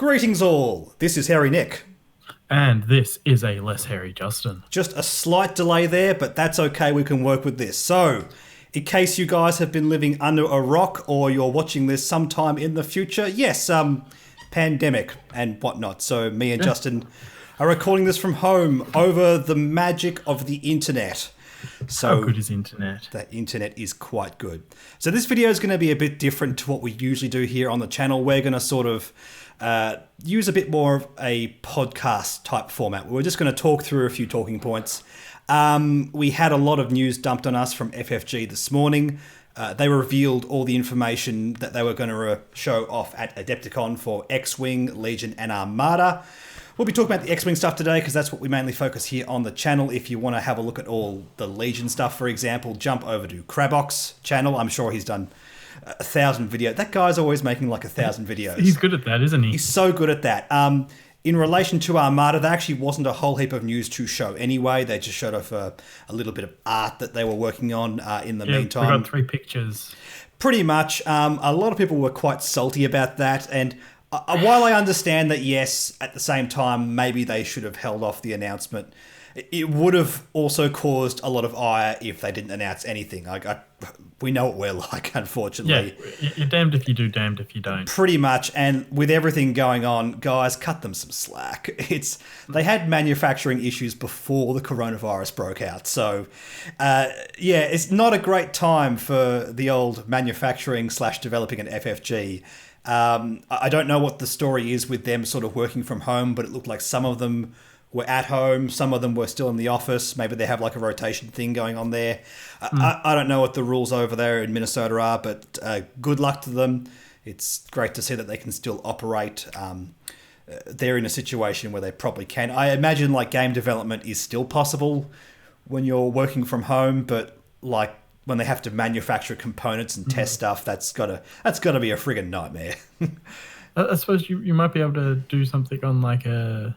Greetings all, this is Hairy Nick. And this is a less hairy Justin. Just a slight delay there, but that's okay, we can work with this. So, in case you guys have been living under a rock or you're watching this sometime in the future, yes, pandemic and whatnot. So me and Justin are recording this from home over the magic of the internet. So how good is internet? The internet is quite good. So this video is going to be a bit different to what we usually do here on the channel. We're going to sort of use a bit more of a podcast type format. We're just going to talk through a few talking points. We had a lot of news dumped on us from FFG this morning. They revealed all the information that they were going to show off at Adepticon for X-Wing, Legion, and Armada. We'll be talking about the X-Wing stuff today because that's what we mainly focus here on the channel. If you want to have a look at all the Legion stuff, for example, jump over to Crabbox channel. I'm sure he's done 1,000 videos. That guy's always making like 1,000 videos. He's good at that, isn't he? He's so good at that. In relation to Armada, there actually wasn't a whole heap of news to show anyway. They just showed off a little bit of art that they were working on in the meantime. We got 3 pictures. Pretty much. A lot of people were quite salty about that. And while I understand that, yes, at the same time, maybe they should have held off the announcement, it would have also caused a lot of ire if they didn't announce anything. We know what we're like, unfortunately. Yeah, you're damned if you do, damned if you don't. Pretty much, and with everything going on, guys, cut them some slack. They had manufacturing issues before the coronavirus broke out, so it's not a great time for the old manufacturing / developing an FFG. I don't know what the story is with them sort of working from home, but it looked like some of them were at home, some of them were still in the office. Maybe they have like a rotation thing going on there. I don't know what the rules over there in Minnesota are, but good luck to them. It's great to see that they can still operate. They're in a situation where they probably can. I imagine like game development is still possible when you're working from home, but like when they have to manufacture components and test stuff, that's gotta be a friggin' nightmare. I suppose you might be able to do something on like a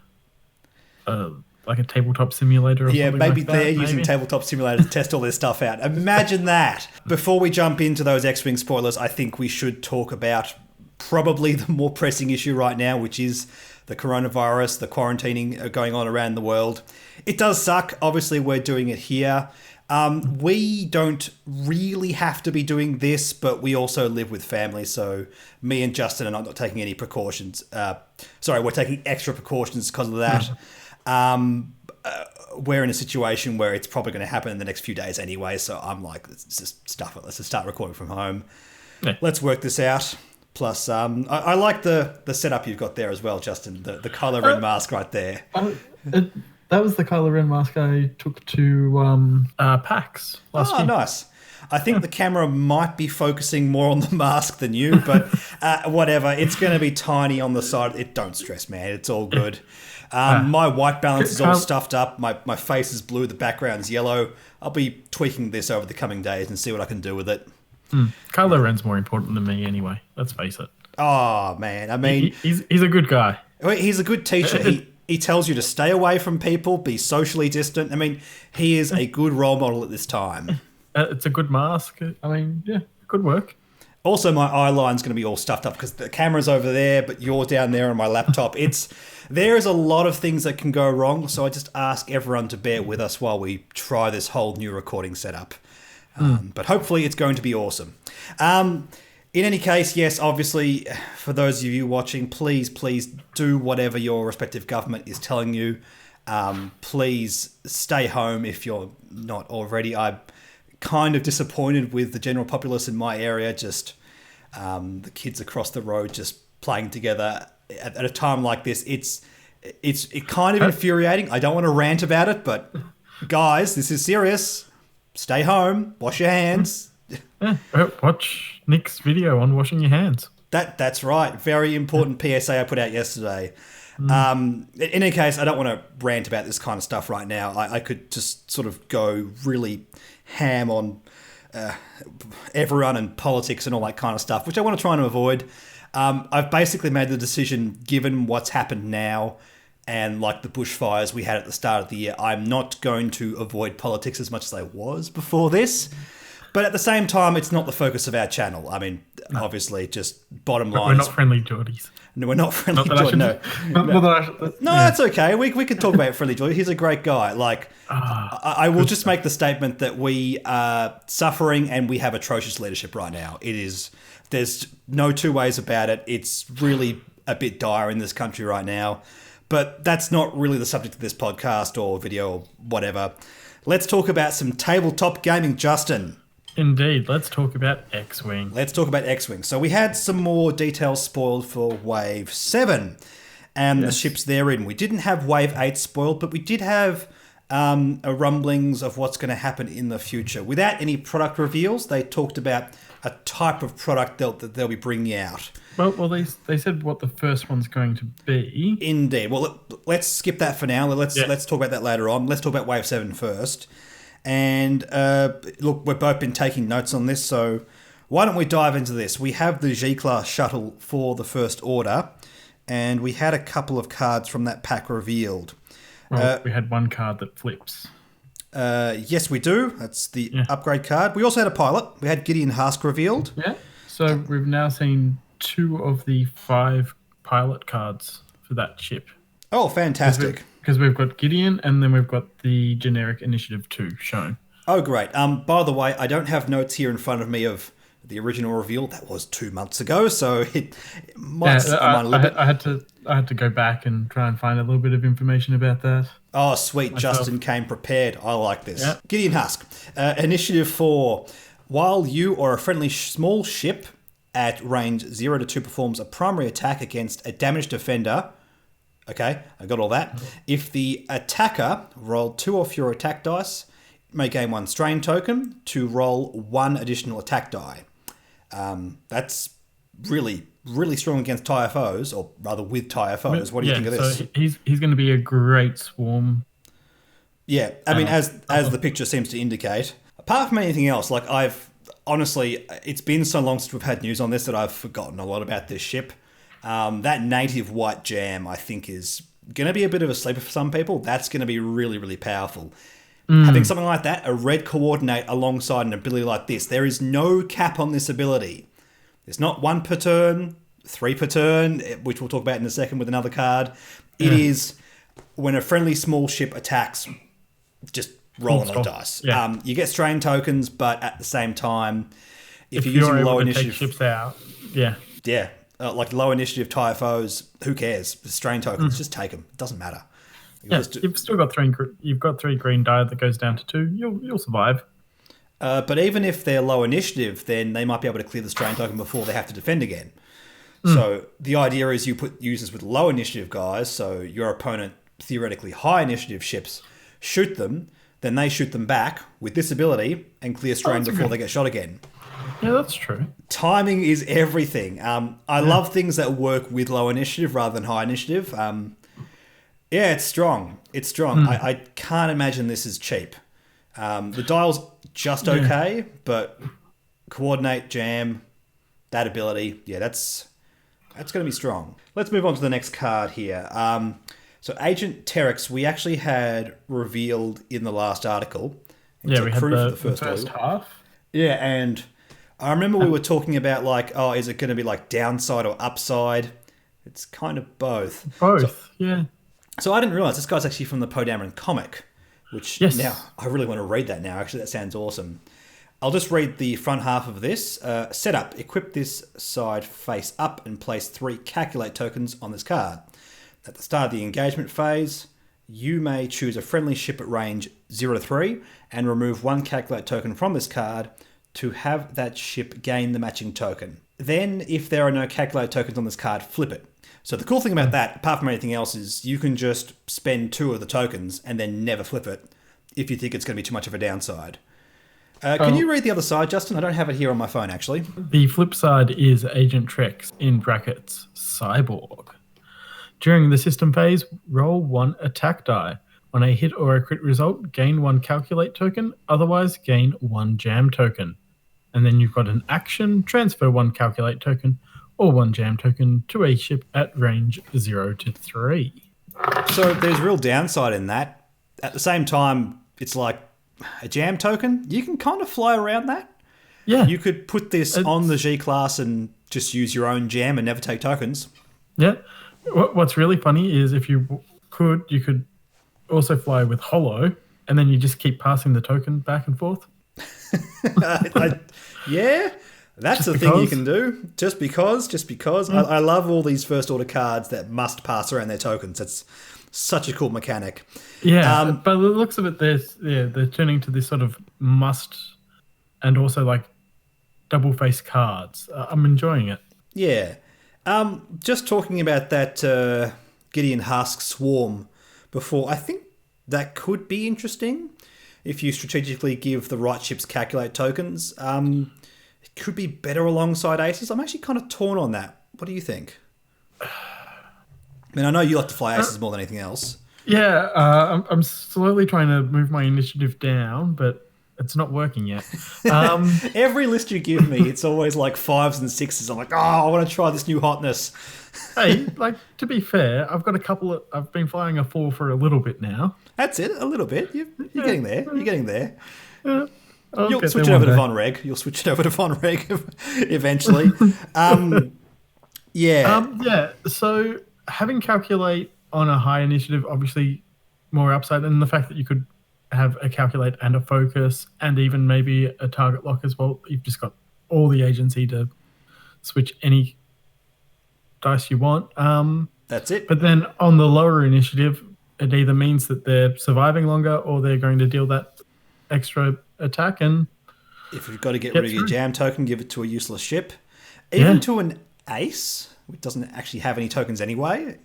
tabletop simulator or something like that. Yeah, maybe they're using tabletop simulator to test all this stuff out. Imagine that. Before we jump into those X-Wing spoilers, I think we should talk about probably the more pressing issue right now, which is the coronavirus, the quarantining going on around the world. It does suck. Obviously, we're doing it here. We don't really have to be doing this, but we also live with family, so me and Justin are not taking any precautions. We're taking extra precautions because of that. We're in a situation where it's probably going to happen in the next few days anyway, so I'm like, let's just stuff it. Let's just start recording from home. Yeah. Let's work this out. Plus, I like the setup you've got there as well, Justin. The Kylo Ren mask right there. That was the Kylo Ren mask I took to PAX last year. Oh, nice. I think the camera might be focusing more on the mask than you, but whatever. It's going to be tiny on the side. Don't stress, man. It's all good. My white balance is all stuffed up. My face is blue. The background is yellow. I'll be tweaking this over the coming days and see what I can do with it. Kylo Ren's more important than me anyway. Let's face it. Oh, man. I mean... He's a good guy. He's a good teacher. He tells you to stay away from people, be socially distant. I mean, he is a good role model at this time. It's a good mask. I mean, yeah, good work. Also, my eye line's going to be all stuffed up because the camera's over there, but you're down there on my laptop. There is a lot of things that can go wrong, so I just ask everyone to bear with us while we try this whole new recording setup. But hopefully it's going to be awesome. In any case, yes, obviously, for those of you watching, please do whatever your respective government is telling you. Please stay home if you're not already. I'm kind of disappointed with the general populace in my area, just the kids across the road just playing together at a time like this. It's kind of infuriating. I don't want to rant about it, but guys, this is serious. Stay home, wash your hands. Watch Nick's video on washing your hands. That's right. Very important PSA I put out yesterday. In any case, I don't want to rant about this kind of stuff right now. I could just sort of go really ham on everyone and politics and all that kind of stuff, which I want to try and avoid. I've basically made the decision, given what's happened now and like the bushfires we had at the start of the year, I'm not going to avoid politics as much as I was before this. But at the same time, it's not the focus of our channel. I mean, obviously, just bottom line. We're not friendly Geordies. No, we're not friendly. Not that I should, No, that's okay. We can talk about friendly Geordie. He's a great guy. Like, I will just make the statement that we are suffering and we have atrocious leadership right now. It is. There's no two ways about it. It's really a bit dire in this country right now. But that's not really the subject of this podcast or video or whatever. Let's talk about some tabletop gaming, Justin. Indeed. Let's talk about X-Wing. Let's talk about X-Wing. So we had some more details spoiled for Wave 7 and the ships therein. We didn't have Wave 8 spoiled, but we did have a rumblings of what's going to happen in the future. Without any product reveals, they talked about a type of product that they'll be bringing out. Well, they said what the first one's going to be. Indeed. Well, let's skip that for now. Let's talk about that later on. Let's talk about Wave 7 first. And look, we've both been taking notes on this, so why don't we dive into this? We have the G-Class Shuttle for the First Order, and we had a couple of cards from that pack revealed. Well, we had one card that flips. Yes, we do. That's the upgrade card. We also had a pilot. We had Gideon Hask revealed. Yeah, so we've now seen 2 of the 5 pilot cards for that ship. Oh, fantastic. Because we've got Gideon and then we've got the generic Initiative 2 shown. Oh, great. By the way, I don't have notes here in front of me of the original reveal. That was 2 months ago, so it might slip my mind a little bit. I had to go back and try and find a little bit of information about that. Oh, sweet. Myself. Justin came prepared. I like this. Yeah. Gideon Hask. Initiative 4. While you or a friendly small ship at range 0 to 2 performs a primary attack against a damaged defender... Okay, I got all that. If the attacker rolled 2 off your attack dice, you may gain 1 strain token to roll 1 additional attack die. That's really, really strong against TIE FOs, or rather with TIE FOs. What do you think of this? So he's going to be a great swarm. Yeah, I mean, as the picture seems to indicate. Apart from anything else, like honestly, it's been so long since we've had news on this that I've forgotten a lot about this ship. That native white jam, I think, is going to be a bit of a sleeper for some people. That's going to be really, really powerful. Having something like that, a red coordinate alongside an ability like this, there is no cap on this ability. There's not 1 per turn, 3 per turn, which we'll talk about in a second with another card. It is when a friendly small ship attacks, just rolling on dice. Yeah. You get strain tokens, but at the same time, if you're using able low to initiative... take ships out, yeah. Like low initiative TIE FOs, who cares? Strain tokens, just take them. It doesn't matter. You've still got 3. You've got 3 green die that goes down to 2. You'll survive. But even if they're low initiative, then they might be able to clear the strain token before they have to defend again. So the idea is you put users with low initiative guys, so your opponent theoretically high initiative ships shoot them, then they shoot them back with this ability and clear strain before they get shot again. Yeah, that's true. Timing is everything. I love things that work with low initiative rather than high initiative. Yeah, it's strong. It's strong. I can't imagine this is cheap. The dial's just okay, but coordinate, jam, that ability, that's going to be strong. Let's move on to the next card here. So Agent Tarek, we actually had revealed in the last article. We had the first half. Yeah, and... I remember we were talking about is it going to be like downside or upside? It's kind of both. So I didn't realize this guy's actually from the Poe Dameron comic, which now I really want to read that now. Actually, that sounds awesome. I'll just read the front half of this. Setup. Equip this side face up and place 3 calculate tokens on this card. At the start of the engagement phase, you may choose a friendly ship at range 0 to 3 and remove 1 calculate token from this card to have that ship gain the matching token. Then, if there are no calculate tokens on this card, flip it. So the cool thing about that, apart from anything else, is you can just spend 2 of the tokens and then never flip it if you think it's going to be too much of a downside. Can you read the other side, Justin? I don't have it here on my phone, actually. The flip side is Agent Trex, in brackets, Cyborg. During the system phase, roll 1 attack die. On a hit or a crit result, gain 1 calculate token, otherwise gain 1 jam token. And then you've got an action, transfer 1 calculate token or 1 jam token to a ship at range 0 to 3. So there's real downside in that. At the same time, it's like a jam token. You can kind of fly around that. Yeah. You could put this on the G class and just use your own jam and never take tokens. Yeah. What's really funny is if you could also fly with Hollow, and then you just keep passing the token back and forth. Yeah, that's the thing you can do. Just because. I love all these first order cards that must pass around their tokens. That's such a cool mechanic. Yeah, but the looks of it, they're turning to this sort of must, and also like double face cards. I'm enjoying it. Yeah. Just talking about that Gideon Husk Swarm before, I think that could be interesting if you strategically give the right ships calculate tokens. It could be better alongside aces. I'm actually kind of torn on that. What do you think? I mean, I know you like to fly aces more than anything else. Yeah, I'm slowly trying to move my initiative down, but it's not working yet. Every list you give me, it's always like 5s and 6s. I'm like, oh, I want to try this new hotness. Hey, like, to be fair, I've been flying a 4 for a little bit now. That's it, a little bit. You're getting there. You're getting there. You'll switch it over to Von Reg. You'll switch it over to Von Reg eventually. Yeah, so having calculate on a high initiative, obviously more upside, and the fact that you could have a calculate and a focus and even maybe a target lock as well. You've just got all the agency to switch any dice you want. That's it. But then on the lower initiative, it either means that they're surviving longer or they're going to deal that extra attack. And if you've got to get rid of your jam token, give it to a useless ship. Even to an ace, which doesn't actually have any tokens anyway.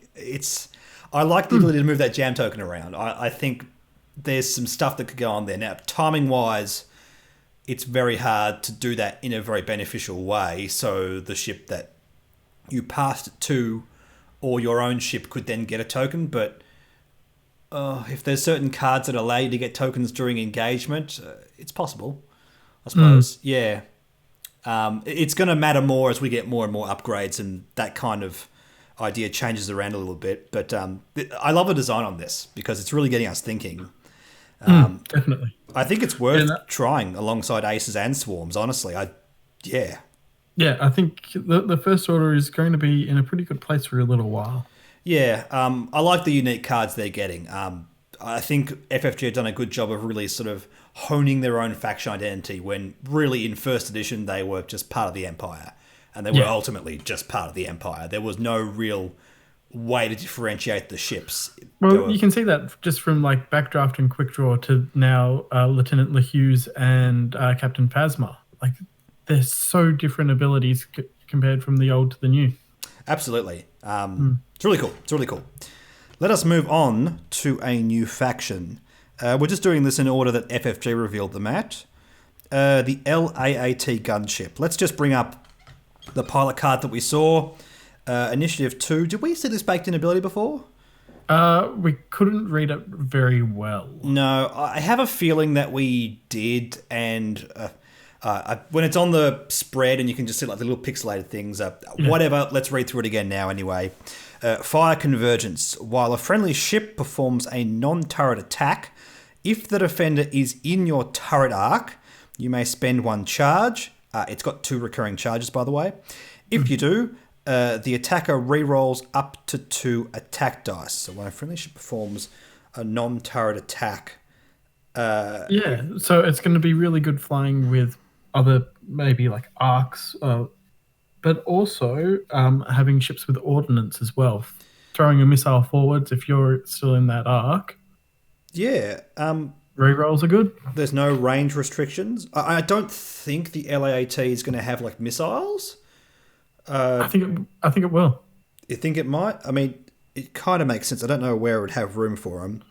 I like the ability to move that jam token around. I think there's some stuff that could go on there. Now, timing-wise, it's very hard to do that in a very beneficial way. So the ship that you passed it to or your own ship could then get a token. But if there's certain cards that allow you to get tokens during engagement, it's possible, I suppose. Yeah. It's going to matter more as we get more and more upgrades, and that kind of idea changes around a little bit. But I love the design on this because it's really getting us thinking. Definitely. I think it's worth trying alongside aces and swarms, honestly. Yeah, I think the first order is going to be in a pretty good place for a little while. Yeah, I like the unique cards they're getting. I think FFG have done a good job of really sort of honing their own faction identity when really in first edition they were just part of the Empire. And they were ultimately just part of the Empire. There was no real way to differentiate the ships. Well, you can see that just from like Backdraft and Quick Draw to now Lieutenant LeHughes and Captain Phasma. Like, they're so different abilities compared from the old to the new. Absolutely. It's really cool. It's really cool. Let us move on to a new faction. We're just doing this in order that FFG revealed them at. The LAAT gunship. Let's just bring up the pilot card that we saw. Initiative 2. Did we see this baked in ability before? We couldn't read it very well. No, I have a feeling that we did, and when it's on the spread and you can just see like the little pixelated things, whatever, let's read through it again now anyway. Fire Convergence. While a friendly ship performs a non-turret attack, if the defender is in your turret arc, you may spend 1 charge. It's got 2 recurring charges, by the way. If you do, the attacker rerolls up to 2 attack dice. So when a friendly ship performs a non-turret attack... so it's going to be really good flying with other, maybe like arcs, but also having ships with ordnance as well. Throwing a missile forwards if you're still in that arc. Yeah. Rerolls are good. There's no range restrictions. I don't think the LAAT is going to have like missiles. I think it will. You think it might? I mean, it kind of makes sense. I don't know where it would have room for them,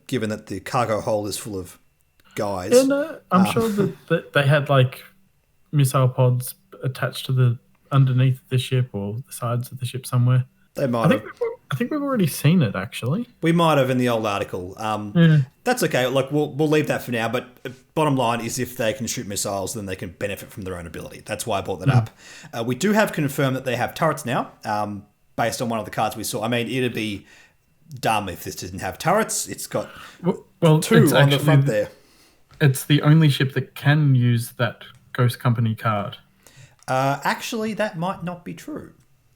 given that the cargo hold is full of guys. And I'm sure that they had like missile pods attached to the underneath the ship or the sides of the ship somewhere. They might have. I think we've already seen it, actually. We might have in the old article. That's okay. Like we'll leave that for now. But bottom line is, if they can shoot missiles, then they can benefit from their own ability. That's why I brought that up. We do have confirmed that they have turrets now, based on one of the cards we saw. I mean, it'd be dumb if this didn't have turrets. It's got 2 on the front there. It's the only ship that can use that Ghost Company card. Actually, that might not be true.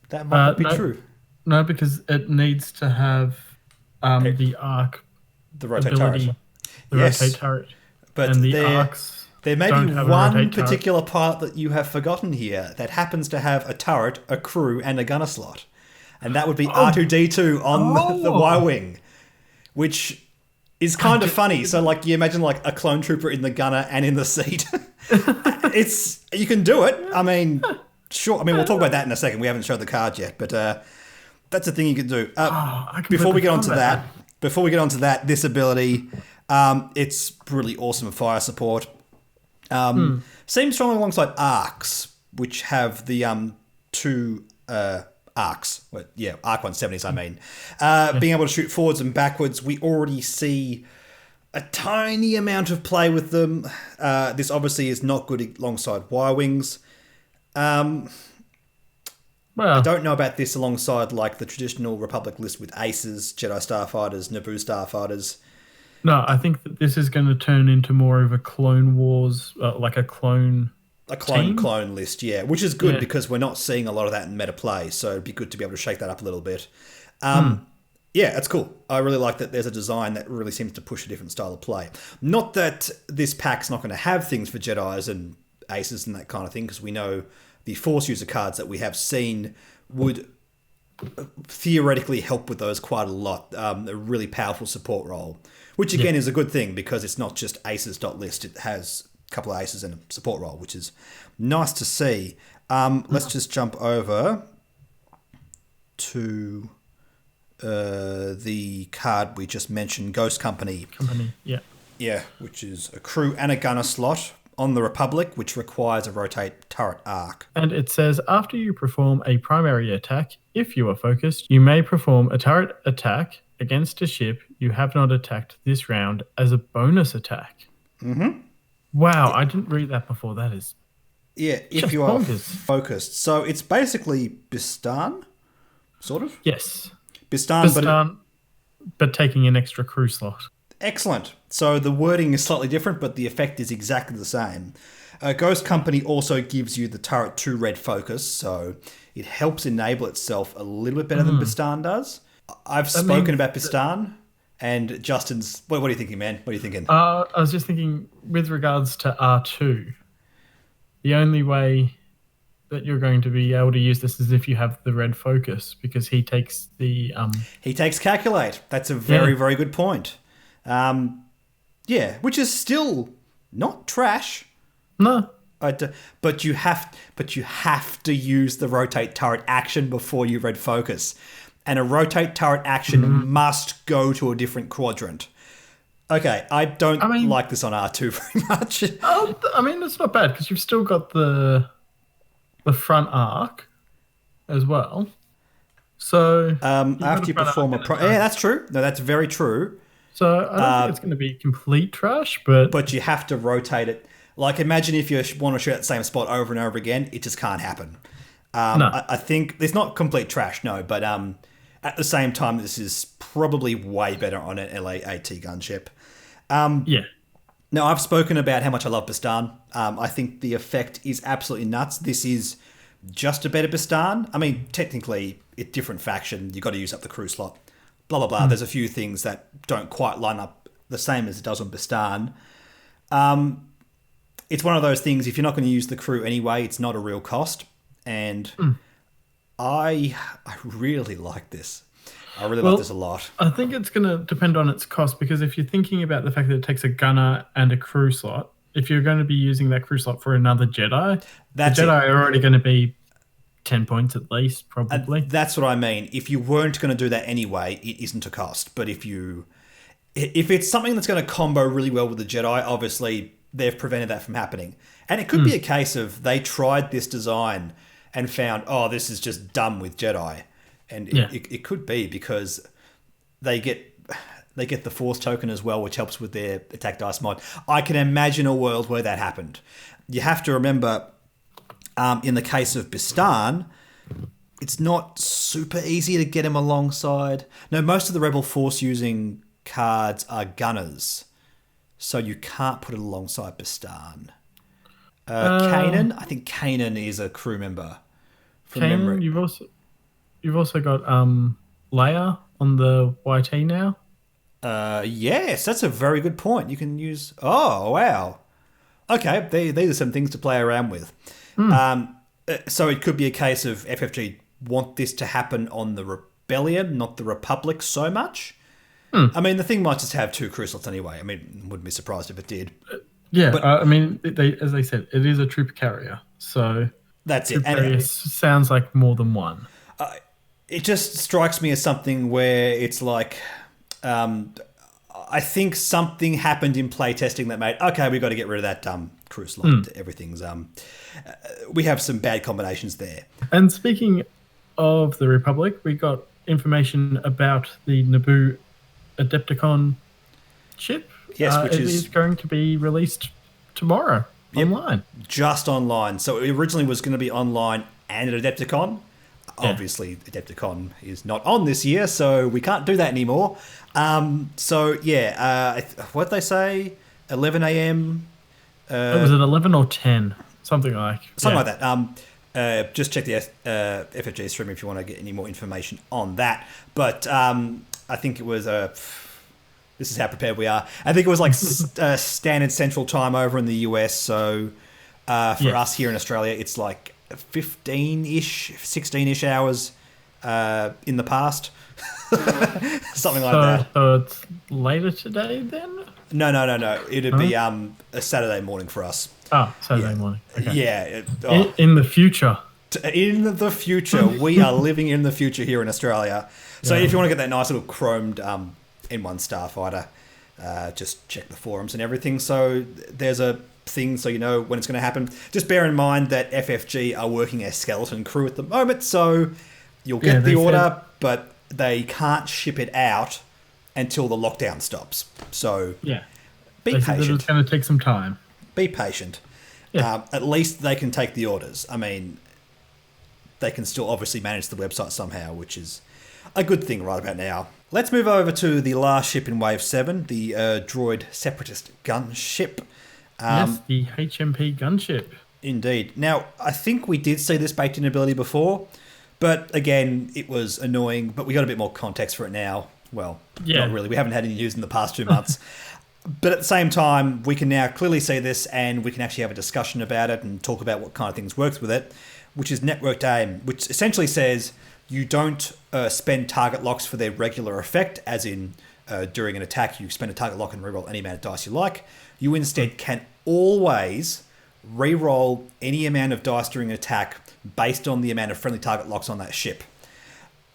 That might not be true. No, because it needs to have the arc The rotate ability, turret. the rotate turret, but and the arcs. There may don't be have a one rotate particular part that you have forgotten here that happens to have a turret, a crew, and a gunner slot. And that would be R2-D2 on the Y-Wing, which is kind of funny. So, like, you imagine, like, a clone trooper in the gunner and in the seat. You can do it. I mean, sure. I mean, we'll talk about that in a second. We haven't showed the card yet, but that's a thing you can do. Before we get onto that, this ability, it's really awesome fire support. Seems strong alongside arcs, which have the two arcs. Well, yeah, Arc 170s, I mean. Being able to shoot forwards and backwards, we already see a tiny amount of play with them. This obviously is not good alongside Y-Wings. I don't know about this alongside like the traditional Republic list with Aces, Jedi Starfighters, Naboo Starfighters. No, I think that this is going to turn into more of a Clone Wars, like a clone list, yeah, which is good because we're not seeing a lot of that in meta play, so it'd be good to be able to shake that up a little bit. Yeah, that's cool. I really like that there's a design that really seems to push a different style of play. Not that this pack's not going to have things for Jedis and Aces and that kind of thing, because we know the Force user cards that we have seen would theoretically help with those quite a lot. A really powerful support role, which again is a good thing because it's not just Aces.list. It has a couple of Aces and a support role, which is nice to see. Let's just jump over to the card we just mentioned, Ghost Company. Yeah, which is a crew and a gunner slot on the Republic, which requires a rotate turret arc. And it says, after you perform a primary attack, if you are focused, you may perform a turret attack against a ship you have not attacked this round as a bonus attack. Wow, I didn't read that before. That is if you are focused. So it's basically Bistan, sort of? Yes. Bistan, but taking an extra crew slot. Excellent. So the wording is slightly different, but the effect is exactly the same. Ghost Company also gives you the turret 2 red focus, so it helps enable itself a little bit better than Bistan does. I've spoken about Bistan, and Justin's... What are you thinking, man? What are you thinking? I was just thinking, with regards to R2, the only way that you're going to be able to use this is if you have the red focus, because he takes the... He takes Calculate. That's a very, very good point. Which is still not trash. No. But you have to use the rotate turret action before you red focus. And a rotate turret action must go to a different quadrant. Okay, I don't like this on R2 very much. I mean, it's not bad because you've still got the front arc as well. So after you perform that's true. No, that's very true. So I don't think it's going to be complete trash, but you have to rotate it. Like, imagine if you want to shoot at the same spot over and over again, it just can't happen. No. I think it's not complete trash, no, but at the same time, this is probably way better on an LAAT gunship. Now, I've spoken about how much I love Bistan. I think the effect is absolutely nuts. This is just a better Bistan. I mean, technically, it's different faction. You've got to use up the crew slot. Blah, blah, blah. There's a few things that don't quite line up the same as it does on Bistan. It's one of those things, if you're not going to use the crew anyway, it's not a real cost. And I really like this. I really like this a lot. I think it's going to depend on its cost, because if you're thinking about the fact that it takes a gunner and a crew slot, if you're going to be using that crew slot for another Jedi, the Jedi are already going to be 10 points at least, probably. That's what I mean. If you weren't going to do that anyway, it isn't a cost. But if it's something that's going to combo really well with the Jedi, obviously they've prevented that from happening. And it could be a case of they tried this design and found, this is just dumb with Jedi. And it could be because they get the Force token as well, which helps with their attack dice mod. I can imagine a world where that happened. You have to remember, in the case of Bistan, it's not super easy to get him alongside. No, most of the Rebel Force using cards are gunners, so you can't put it alongside Bistan. Kanan. I think Kanan is a crew member from Kanan, memory. you've also got Leia on the YT now. Yes, that's a very good point. You can use. Oh, wow. Okay, these are some things to play around with. So it could be a case of FFG want this to happen on the Rebellion, not the Republic so much. I mean, the thing might just have 2 crew slots anyway. I mean, wouldn't be surprised if it did. Yeah, But I mean, as they said, it is a troop carrier. So that's troop it. carrier And sounds like more than one. it just strikes me as something where it's like, I think something happened in playtesting that made, okay, we've got to get rid of that crew slot. Everything's, we have some bad combinations there. And speaking of the Republic, we got information about the Naboo Adepticon ship. Yes, which it is going to be released tomorrow online. Just online. So it originally was going to be online and at Adepticon. Obviously, Adepticon is not on this year, so we can't do that anymore. What did they say? 11 a.m. Was it 11 or 10? Something like that. Just check the FFG stream if you want to get any more information on that. But I think it was this is how prepared we are. I think it was like standard Central Time over in the US. So for us here in Australia, it's like 15-ish, 16-ish hours in the past. Something like that. So it's later today then? No. It'd be a Saturday morning for us. Oh, Saturday morning. Okay. Yeah. In the future. In the future. We are living in the future here in Australia. So if you want to get that nice little chromed N1 Starfighter, just check the forums and everything. So there's a thing so you know when it's going to happen. Just bear in mind that FFG are working a skeleton crew at the moment, so you'll get the order, but they can't ship it out until the lockdown stops. So be patient. It's going to take some time. Be patient. At least they can take the orders. I mean, they can still obviously manage the website somehow, which is a good thing right about now. Let's move over to the last ship in Wave 7, the Droid Separatist gunship. Yes, the HMP gunship. Indeed. Now, I think we did see this baked-in ability before, but again, it was annoying, but we got a bit more context for it now. Well, not really. We haven't had any news in the past 2 months. But at the same time, we can now clearly see this and we can actually have a discussion about it and talk about what kind of things works with it, which is networked aim, which essentially says you don't spend target locks for their regular effect, as in during an attack, you spend a target lock and reroll any amount of dice you like. You instead can always reroll any amount of dice during an attack based on the amount of friendly target locks on that ship.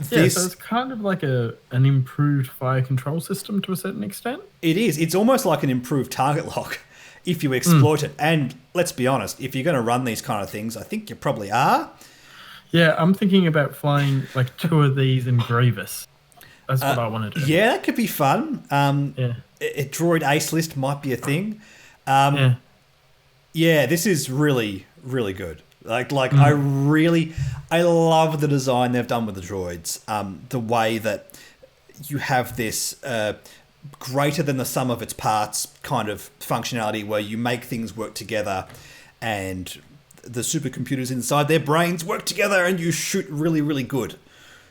So it's kind of like an improved fire control system to a certain extent. It is. It's almost like an improved target lock if you exploit it. And let's be honest, if you're going to run these kind of things, I think you probably are. Yeah, I'm thinking about flying like 2 of these in Grievous. That's what I want to do. Yeah, that could be fun. A droid ace list might be a thing. This is really, really good. I love the design they've done with the droids. The way that you have this greater than the sum of its parts kind of functionality where you make things work together and the supercomputers inside their brains work together and you shoot really, really good.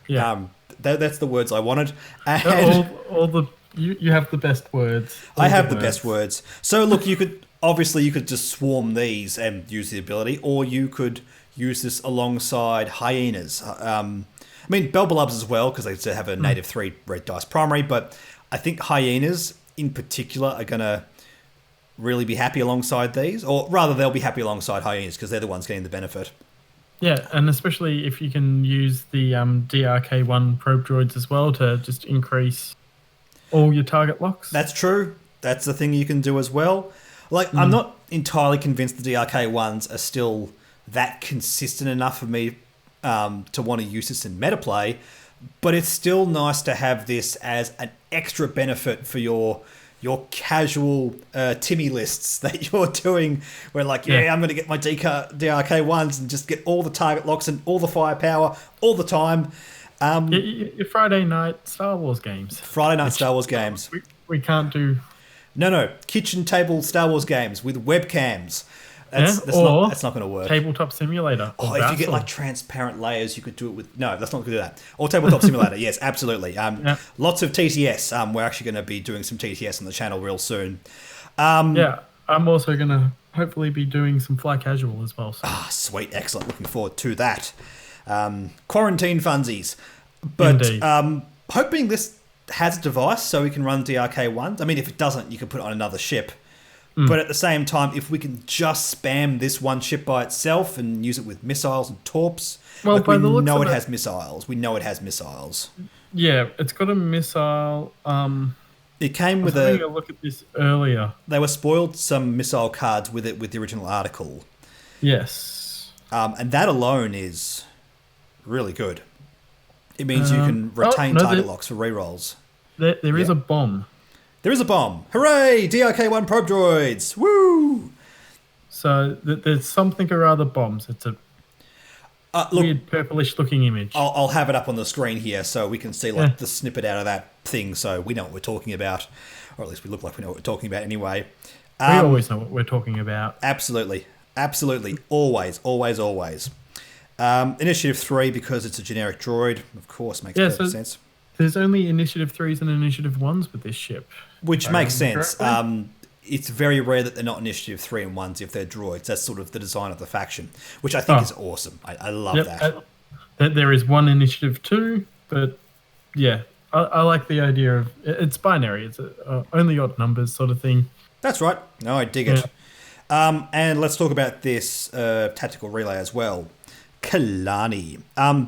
Yeah. That's the words I wanted. And you have the best words. I have the best words. So look, you could just swarm these and use the ability, or you could use this alongside hyenas. I mean, Belbelubs as well, because they have a native 3 red dice primary, but I think hyenas in particular are going to really be happy alongside these, or rather they'll be happy alongside hyenas because they're the ones getting the benefit. Yeah, and especially if you can use the DRK1 probe droids as well to just increase all your target locks. That's true. That's the thing you can do as well. I'm not entirely convinced the DRK1s are still that consistent enough for me to want to use this in meta play, but it's still nice to have this as an extra benefit for your casual Timmy lists that you're doing where I'm going to get my DRK1s and just get all the target locks and all the firepower all the time. Your Friday night Star Wars games. Star Wars games. We can't do... No. Kitchen table Star Wars games with webcams. That's not going to work. Tabletop Simulator. Oh, if you get like transparent layers, you could do it with... No, that's not going to do that. Or Tabletop Simulator, yes, absolutely. Lots of TTS. We're actually going to be doing some TTS on the channel real soon. I'm also going to hopefully be doing some Fly Casual as well. So. Sweet, excellent. Looking forward to that. Quarantine funsies. But hoping this has a device so we can run DRK1s. I mean, if it doesn't, you can put it on another ship. But at the same time, if we can just spam this one ship by itself and use it with missiles and torps, well, like we know it has missiles. We know it has missiles. Yeah, it's got a missile. It came with a look at this earlier. They were spoiled some missile cards with it with the original article. Yes. And that alone is really good. It means you can retain target locks for rerolls. There is a bomb. There is a bomb. Hooray! DRK1 probe droids. Woo! So there's something or other bombs. It's a weird purplish looking image. I'll have it up on the screen here so we can see the snippet out of that thing so we know what we're talking about. Or at least we look like we know what we're talking about anyway. We always know what we're talking about. Absolutely. Absolutely. Always, always, always. Initiative 3, because it's a generic droid, of course, makes perfect sense. There's only Initiative 3s and Initiative 1s with this ship. Which makes sense. It's very rare that they're not Initiative 3 and 1s if they're droids. That's sort of the design of the faction, which I think is awesome. I love that. There is one Initiative 2, but yeah, I like the idea of... It's binary. It's only odd numbers sort of thing. That's right. No, I dig it. And let's talk about this tactical relay as well. Kalani.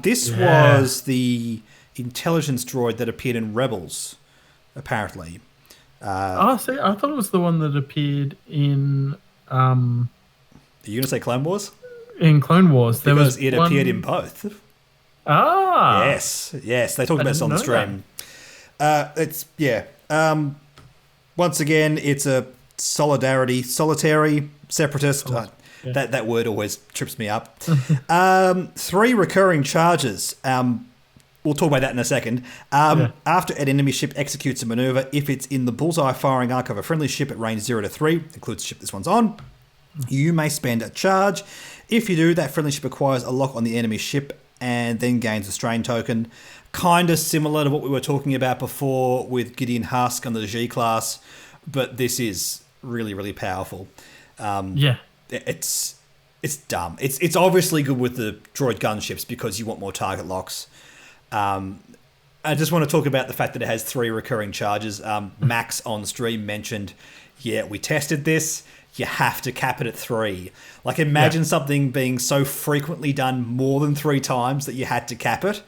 This was the intelligence droid that appeared in Rebels, apparently. See, I thought it was the one that appeared in... Are you going to say Clone Wars? In Clone Wars. Because it appeared in both. Yes. They talked about this on the stream. Once again, it's a solitary separatist. That word always trips me up. 3 recurring charges. We'll talk about that in a second. After an enemy ship executes a maneuver, if it's in the bullseye firing arc of a friendly ship at range 0 to 3, includes the ship this one's on, you may spend a charge. If you do, that friendly ship acquires a lock on the enemy ship and then gains a strain token. Kind of similar to what we were talking about before with Gideon Husk on the G class, but this is really, really powerful. It's dumb. It's obviously good with the droid gunships because you want more target locks. I just want to talk about the fact that it has 3 recurring charges. Max on stream mentioned, we tested this. You have to cap it at 3. Like, imagine something being so frequently done more than 3 times that you had to cap it.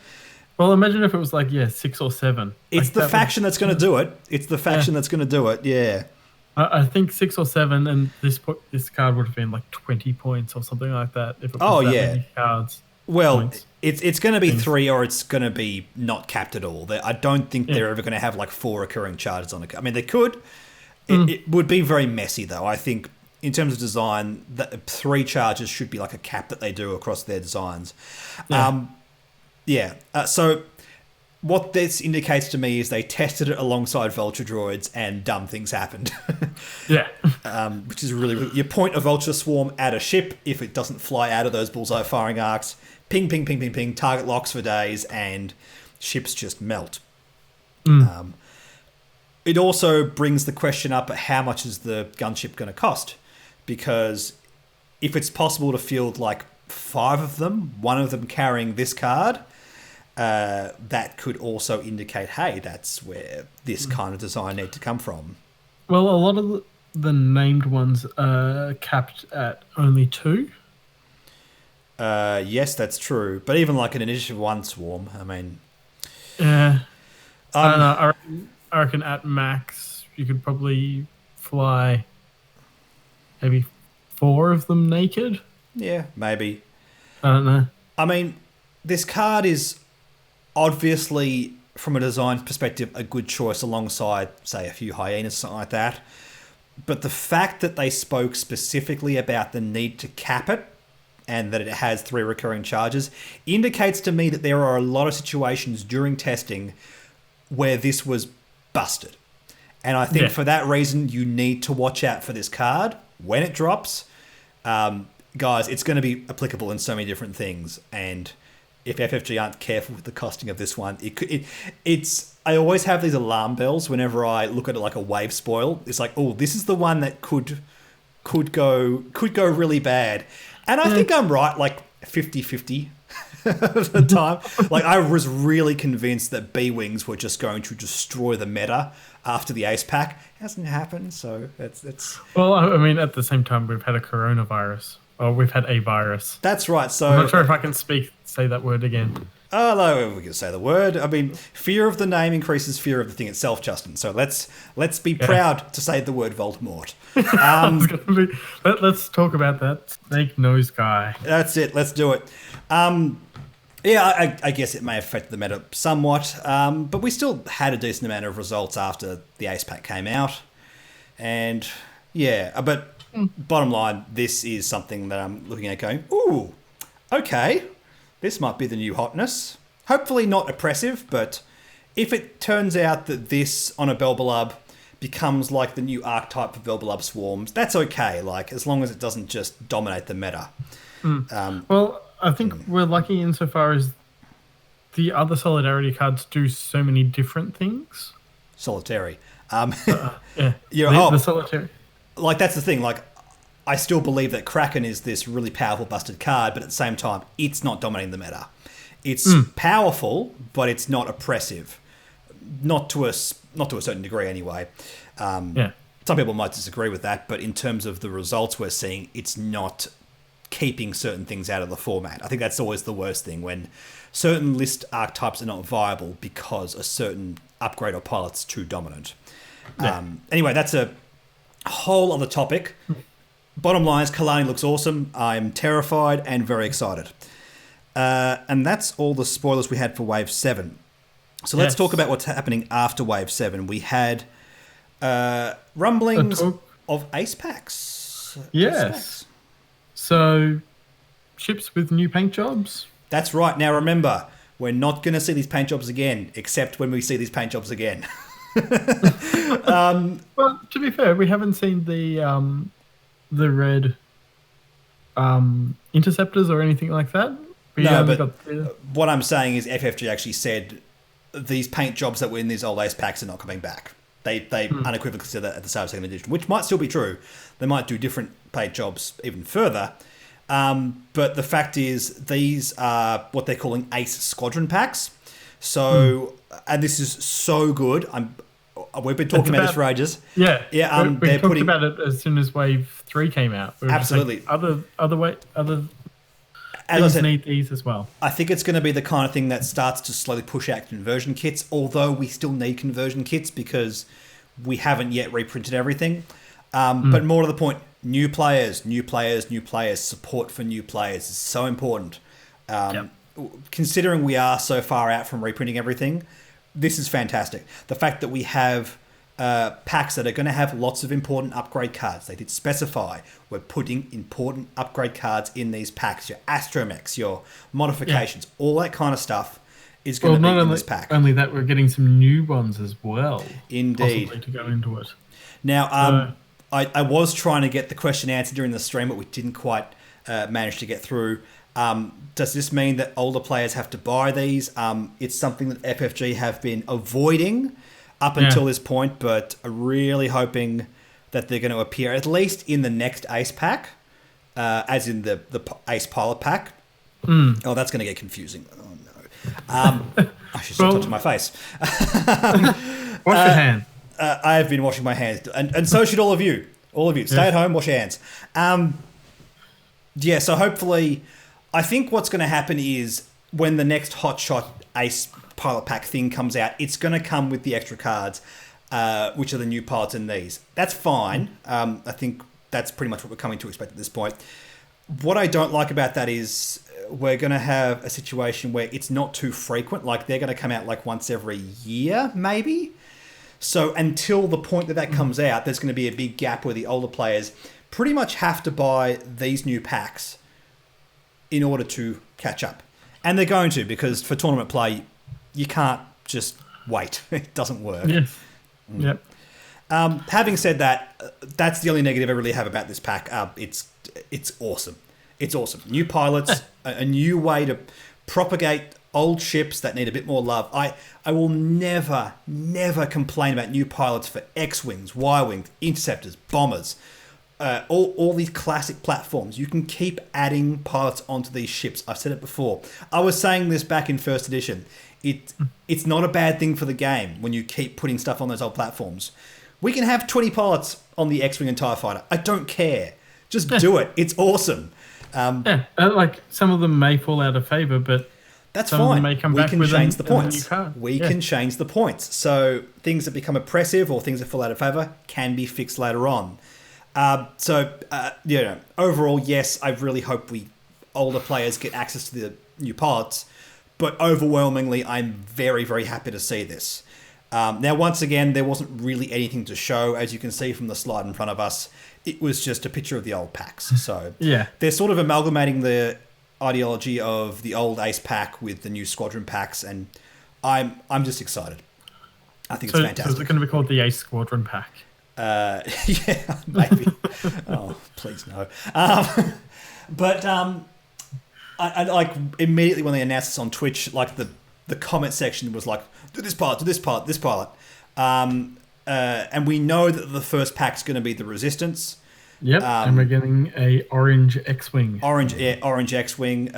Well, imagine if it was 6 or 7. It's the faction that's going to do it. It's the faction that's going to do it. Yeah. I think 6 or 7, and this card would have been 20 points or something like that if it was many cards. Well, points. It's going to be 3 or it's going to be not capped at all. I don't think they're ever going to have 4 recurring charges on it. I mean, they could. It would be very messy, though. I think in terms of design, 3 charges should be a cap that they do across their designs. So what this indicates to me is they tested it alongside Vulture droids and dumb things happened. Which is really... You point a Vulture swarm at a ship. If it doesn't fly out of those bullseye firing arcs, ping, ping, ping, ping, ping, target locks for days, and ships just melt. It also brings the question up, how much is the gunship going to cost? Because if it's possible to field 5 of them, one of them carrying this card... that could also indicate, hey, that's where this kind of design need to come from. Well, a lot of the named ones are capped at only 2. Yes, that's true. But even an Initiative 1 swarm, I mean... Yeah. I don't know. I reckon at max, you could probably fly maybe 4 of them naked. Yeah, maybe. I don't know. I mean, this card is... obviously, from a design perspective, a good choice alongside, say, a few hyenas or something like that. But the fact that they spoke specifically about the need to cap it and that it has 3 recurring charges indicates to me that there are a lot of situations during testing where this was busted. And I think for that reason, you need to watch out for this card when it drops. Guys, it's going to be applicable in so many different things, and if FFG aren't careful with the costing of this one, it's. I always have these alarm bells whenever I look at it like a wave spoil. It's like, oh, this is the one that could go really bad, and I think I'm right, like 50-50 of the time. Like I was really convinced that B-Wings were just going to destroy the meta after the Ace Pack. It hasn't happened, so it's. Well, I mean, at the same time, we've had a coronavirus. Oh, we've had a virus. That's right. So I'm not sure if I can say that word again. Oh, no, we can say the word. I mean, fear of the name increases fear of the thing itself, Justin. So let's be proud to say the word Voldemort. Let's talk about that snake nose guy. That's it. Let's do it. I guess it may have affected the meta somewhat, but we still had a decent amount of results after the Ace Pack came out. And but bottom line, this is something that I'm looking at going, ooh, okay. This might be the new hotness. Hopefully not oppressive, but if it turns out that this on a Belbelub becomes like the new archetype for Belbelub swarms, that's okay. Like as long as it doesn't just dominate the meta. Well, I think we're lucky insofar as the other Solidarity cards do so many different things. Solitary. The Solitary. Like that's the thing. Like I still believe that Kraken is this really powerful busted card, but at the same time, it's not dominating the meta. It's powerful, but it's not oppressive. Not to a certain degree, anyway. Some people might disagree with that, but in terms of the results we're seeing, it's not keeping certain things out of the format. I think that's always the worst thing, when certain list archetypes are not viable because a certain upgrade or pilot's too dominant. Anyway, that's a whole other topic. Bottom line is Kalani looks awesome. I'm terrified and very excited. And that's all the spoilers we had for Wave 7. So let's talk about what's happening after Wave 7. We had rumblings of Ace Packs. Yes. So ships with new paint jobs. That's right. Now remember, we're not going to see these paint jobs again, except when we see these paint jobs again. Well, to be fair, we haven't seen the red interceptors or anything like that. What I'm saying is FFG actually said these paint jobs that were in these old Ace Packs are not coming back. They unequivocally said that at the start of second edition, which might still be true. They might do different paint jobs even further. But the fact is, these are what they're calling Ace Squadron Packs. So, and this is so good. We've been talking about this for ages. Yeah. We talked about it as soon as Wave 3 came out. Absolutely. Like, other as I said, need these as well. I think it's going to be the kind of thing that starts to slowly push out conversion kits, although we still need conversion kits because we haven't yet reprinted everything. But more to the point, new players, support for new players is so important. Considering we are so far out from reprinting everything, this is fantastic. The fact that we have packs that are going to have lots of important upgrade cards. They did specify we're putting important upgrade cards in these packs. Your astromechs, your modifications, all that kind of stuff is going to be in this pack. Only that, we're getting some new ones as well. Indeed. Possibly to go into it. Now, I was trying to get the question answered during the stream, but we didn't quite manage to get through. Does this mean that older players have to buy these? It's something that FFG have been avoiding up until this point, but are really hoping that they're going to appear at least in the next Ace Pack, as in the Ace Pilot Pack. Oh, that's going to get confusing. Oh, no. I should stop touching my face. Wash your hands. I have been washing my hands, and so should all of you. All of you. Stay at home, wash your hands. So hopefully, I think what's going to happen is when the next Hotshot Ace Pilot Pack thing comes out, it's going to come with the extra cards, which are the new pilots in these. That's fine. I think that's pretty much what we're coming to expect at this point. What I don't like about that is we're going to have a situation where it's not too frequent. Like, they're going to come out like once every year, maybe. So until the point that comes out, there's going to be a big gap where the older players pretty much have to buy these new packs in order to catch up. And they're going to, because for tournament play, you can't just wait. It doesn't work. Yes. Yep. Having said that, that's the only negative I really have about this pack. It's awesome. It's awesome. New pilots, a new way to propagate old ships that need a bit more love. I will never complain about new pilots for X-Wings, Y-Wings, Interceptors, Bombers, all these classic platforms. You can keep adding pilots onto these ships. I've said it before. I was saying this back in first edition. It's not a bad thing for the game when you keep putting stuff on those old platforms. We can have 20 pilots on the X-Wing and TIE Fighter. I don't care. Just do it. It's awesome. Like some of them may fall out of favor, but that's some fine. of them may come We back can with change a the points. new card. We can change the points. So things that become oppressive or things that fall out of favor can be fixed later on. Overall, yes, I really hope older players get access to the new pilots. But overwhelmingly, I'm very, very happy to see this. Now, once again, there wasn't really anything to show. As you can see from the slide in front of us, it was just a picture of the old packs. So they're sort of amalgamating the ideology of the old Ace pack with the new Squadron packs, and I'm just excited. I think it's fantastic. So is it going to be called the Ace Squadron pack? Yeah, maybe. Oh, please no. I like immediately when they announced this on Twitch, like the comment section was like, do this pilot, this pilot. And we know that the first pack's going to be the Resistance. Yep, and we're getting a orange X-Wing. Orange X-Wing.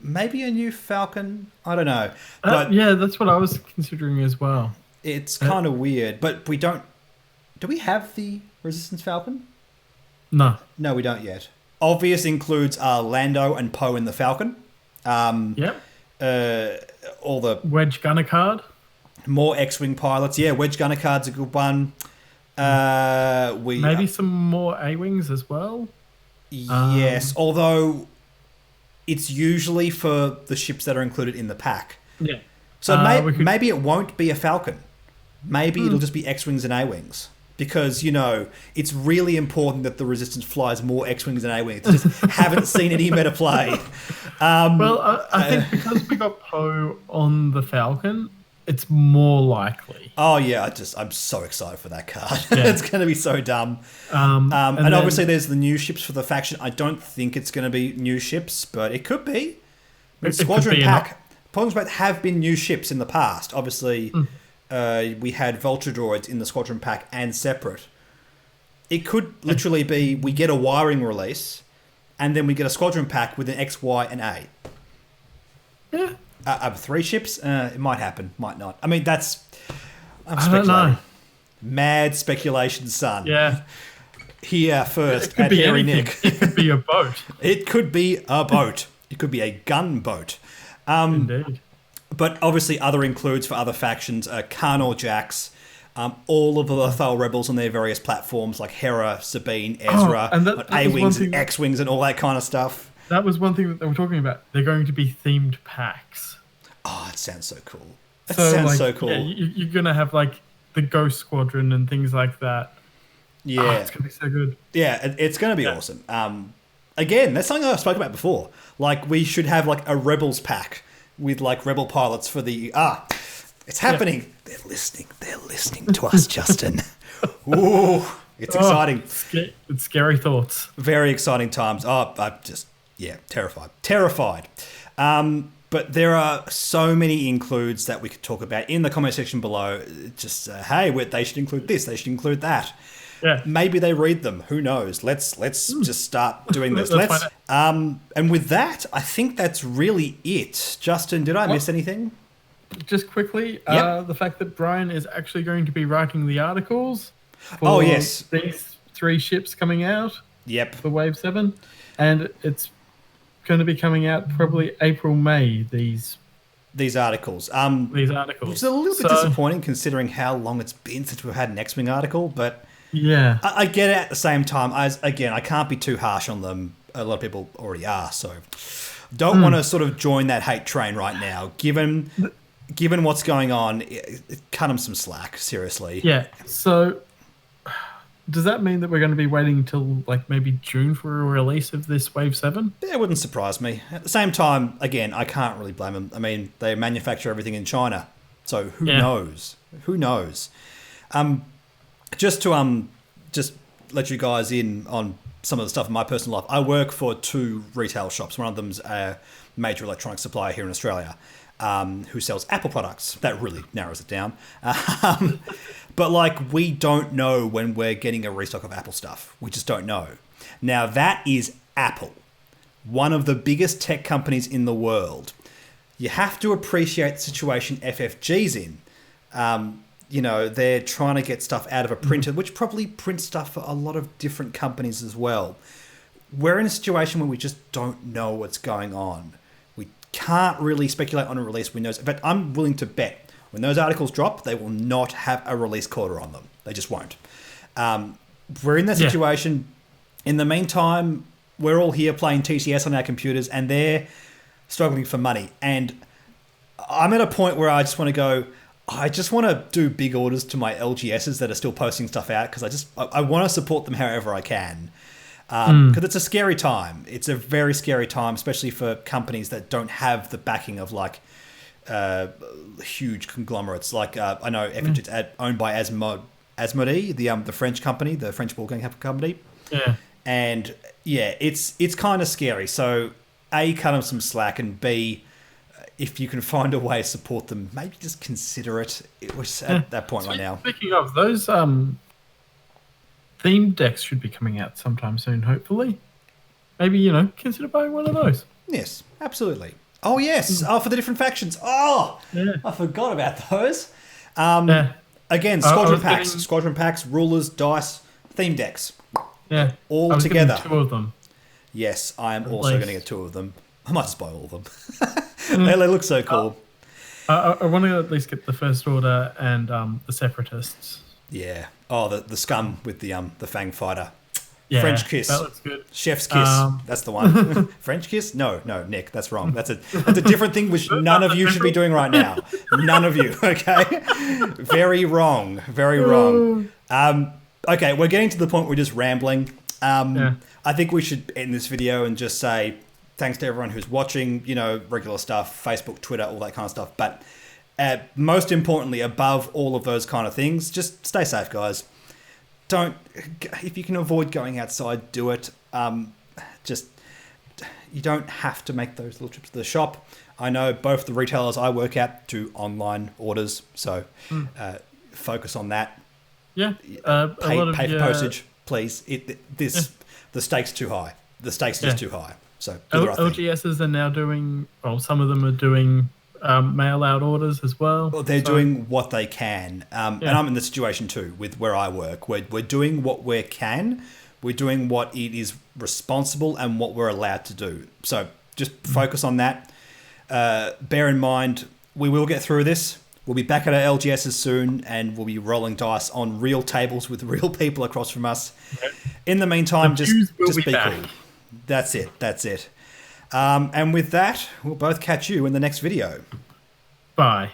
Maybe a new Falcon. I don't know. But yeah, that's what I was considering as well. It's kind of weird, but we don't. Do we have the Resistance Falcon? No, we don't yet. Obvious includes Lando and Poe in the Falcon. Yep. All the Wedge Gunner card. More X-Wing pilots. Yeah, Wedge Gunner card's a good one. Maybe some more A-Wings as well. Yes, although it's usually for the ships that are included in the pack. Yeah. So maybe it won't be a Falcon. Maybe it'll just be X-Wings and A-Wings. Because, it's really important that the Resistance flies more X-Wings and A-Wings. Just haven't seen any meta play. I think because we got Poe on the Falcon, it's more likely. Oh, yeah. I'm so excited for that card. Yeah. It's going to be so dumb. And obviously there's the new ships for the faction. I don't think it's going to be new ships, but it could be. Squadron Pack have been new ships in the past. Obviously... we had Vulture droids in the Squadron pack and separate. It could literally be we get a wiring release, and then we get a Squadron pack with an X, Y, and A. Yeah. 3 ships? It might happen, might not. I mean, I'm I don't know. Mad speculation, son. Yeah. Here first at Harry Nick. It could be a boat. It could be a boat. It could be a gunboat. Indeed. But obviously other includes for other factions, Karnor Jax, all of the Lothal rebels on their various platforms like Hera, Sabine, Ezra, A-Wings and X-Wings and all that kind of stuff. That was one thing that they were talking about. They're going to be themed packs. Oh, it sounds so cool. It sounds so cool. Yeah, you're going to have like the Ghost Squadron and things like that. Yeah. Oh, it's going to be so good. Yeah, it's going to be awesome. Again, that's something I've spoken about before. Like we should have like a Rebels pack with like Rebel pilots for the it's happening. Yeah. They're listening to us, Justin. Ooh, it's exciting. It's scary thoughts. Very exciting times. I'm just terrified. But there are so many includes that we could talk about in the comment section below. Just they should include this, they should include that. Yeah. Maybe they read them. Who knows? Let's just start doing this. And with that, I think that's really it. Justin, did I miss anything? Just quickly, the fact that Brian is actually going to be writing the articles for these 3 ships coming out. Yep. For Wave 7. And it's going to be coming out probably April, May, these articles. These articles. Which is a little bit disappointing considering how long it's been since we've had an X-Wing article, but... Yeah. I get it at the same time. I can't be too harsh on them. A lot of people already are, so don't want to sort of join that hate train right now. Given what's going on, cut them some slack, seriously. Yeah, so does that mean that we're going to be waiting until like maybe June for a release of this Wave 7? It wouldn't surprise me. At the same time, again, I can't really blame them. I mean, they manufacture everything in China, so who knows? Who knows? just to just let you guys in on some of the stuff in my personal life. I work for 2 retail shops. One of them's a major electronics supplier here in Australia, who sells Apple products. That really narrows it down. But like, we don't know when we're getting a restock of Apple stuff. We just don't know. Now that is Apple, one of the biggest tech companies in the world. You have to appreciate the situation FFG's in. You know, they're trying to get stuff out of a printer, which probably prints stuff for a lot of different companies as well. We're in a situation where we just don't know what's going on. We can't really speculate on a release windows. In fact, I'm willing to bet when those articles drop, they will not have a release quarter on them. They just won't. We're in that situation. In the meantime, we're all here playing TCS on our computers, and they're struggling for money. And I'm at a point where I just want to go, I just want to do big orders to my LGSs that are still posting stuff out, because I want to support them however I can. Because it's a scary time. It's a very scary time, especially for companies that don't have the backing of like huge conglomerates. Like I know FFG is owned by Asmodee, the French company, the French board game company. Yeah. And yeah, it's kind of scary. So A, cut them some slack, and B, if you can find a way to support them, maybe just consider it. It was at that point right now. Speaking of, those theme decks should be coming out sometime soon, hopefully. Maybe, you know, consider buying one of those. Yes, absolutely. Oh, yes. Oh, for the different factions. Oh, yeah. I forgot about those. Again, squadron packs, rulers, dice, theme decks. Yeah. All together. 2 of them. Yes, I am also going to get 2 of them. I might just buy all of them. They look so cool. I want to at least get the First Order and the Separatists. Yeah. Oh, the scum with the Fang fighter. Yeah, French kiss. That looks good. Chef's kiss. That's the one. French kiss? No, Nick, that's wrong. That's a different thing which none of you should be doing right now. None of you, okay? Very wrong. Very wrong. Okay, we're getting to the point where we're just rambling. I think we should end this video and just say thanks to everyone who's watching, you know, regular stuff, Facebook, Twitter, all that kind of stuff. But most importantly, above all of those kind of things, just stay safe, guys. If you can avoid going outside, do it. You don't have to make those little trips to the shop. I know both the retailers I work at do online orders, so focus on that. Yeah, pay for postage, please. The stakes too high. The stakes is too high. So do the right thing. LGSs are now doing. Well, some of them are doing mail out orders as well. Well, they're doing what they can, and I'm in the situation too with where I work. We're doing what we can. We're doing what it is responsible and what we're allowed to do. So just focus on that. Bear in mind, we will get through this. We'll be back at our LGSs soon, and we'll be rolling dice on real tables with real people across from us. Yep. In the meantime, just be cool. That's it. And with that, we'll both catch you in the next video. Bye.